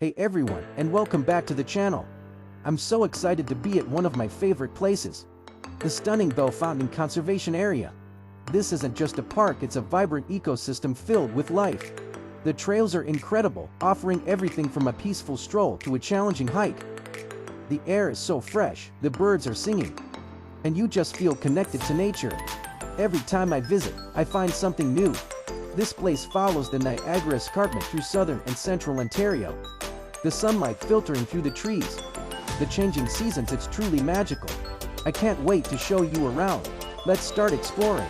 Hey everyone, and welcome back to the channel. I'm so excited to be at one of my favorite places, the stunning Bellfountain Conservation Area. This isn't just a park, it's a vibrant ecosystem filled with life. The trails are incredible, offering everything from a peaceful stroll to a challenging hike. The air is so fresh, the birds are singing, and you just feel connected to nature. Every time I visit, I find something new. This place follows the Niagara Escarpment through southern and central Ontario. The sunlight filtering through the trees, the changing seasons, it's truly magical. I can't wait to show you around. Let's start exploring.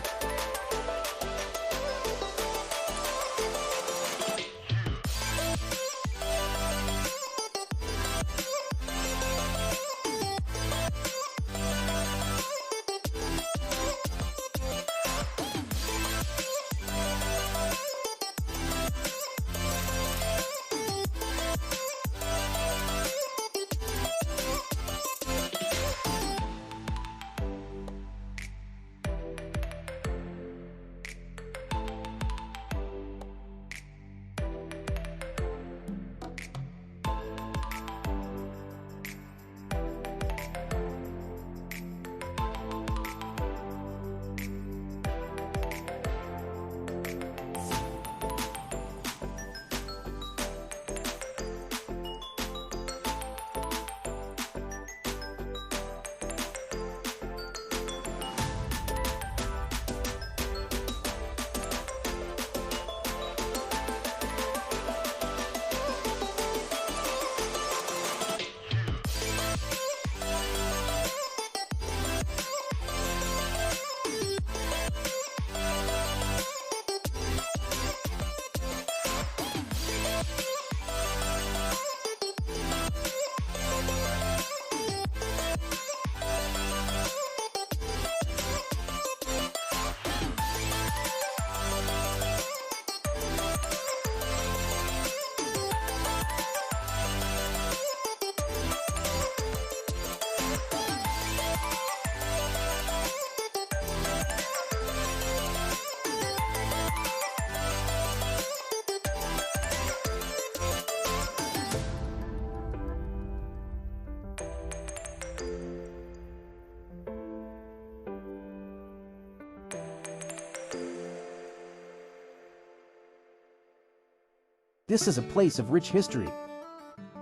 This is a place of rich history,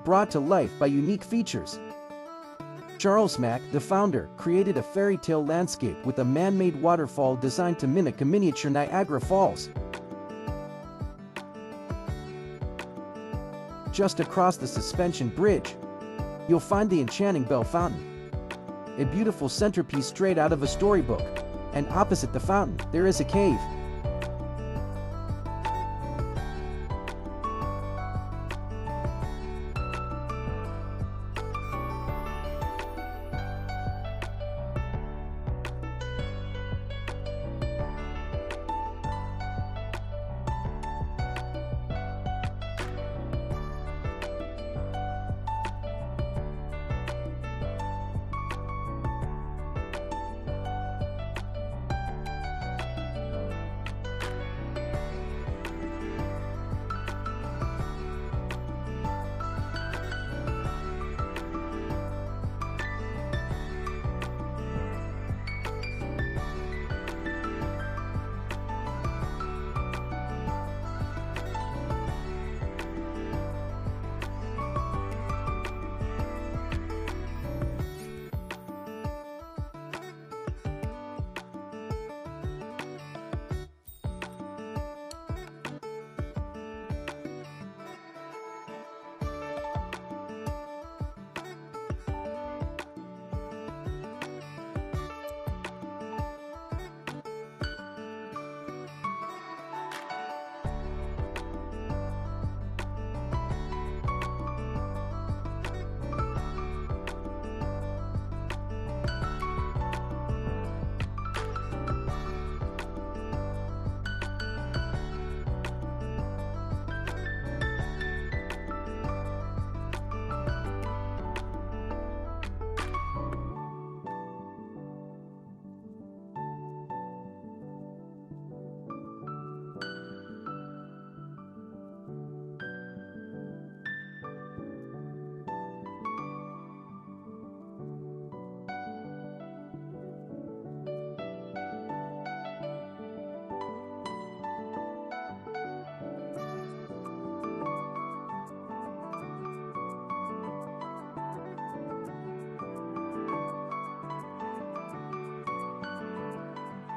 brought to life by unique features. Charles Mack, the founder, created a fairy tale landscape with a man-made waterfall designed to mimic a miniature Niagara Falls. Just across the suspension bridge, you'll find the enchanting Bellfountain, a beautiful centerpiece straight out of a storybook. And opposite the fountain, there is a cave.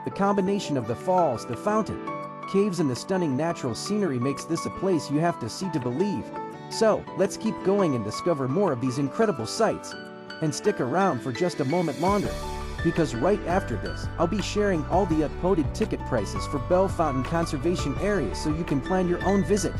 The combination of the falls, the fountain, caves and the stunning natural scenery makes this a place you have to see to believe. So, let's keep going and discover more of these incredible sights. And stick around for just a moment longer, because right after this, I'll be sharing all the uploaded ticket prices for Bellfountain Conservation Area so you can plan your own visit.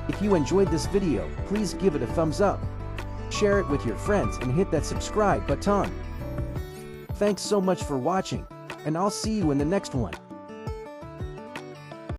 If you enjoyed this video, please give it a thumbs up, share it with your friends and hit that subscribe button. Thanks so much for watching, and I'll see you in the next one.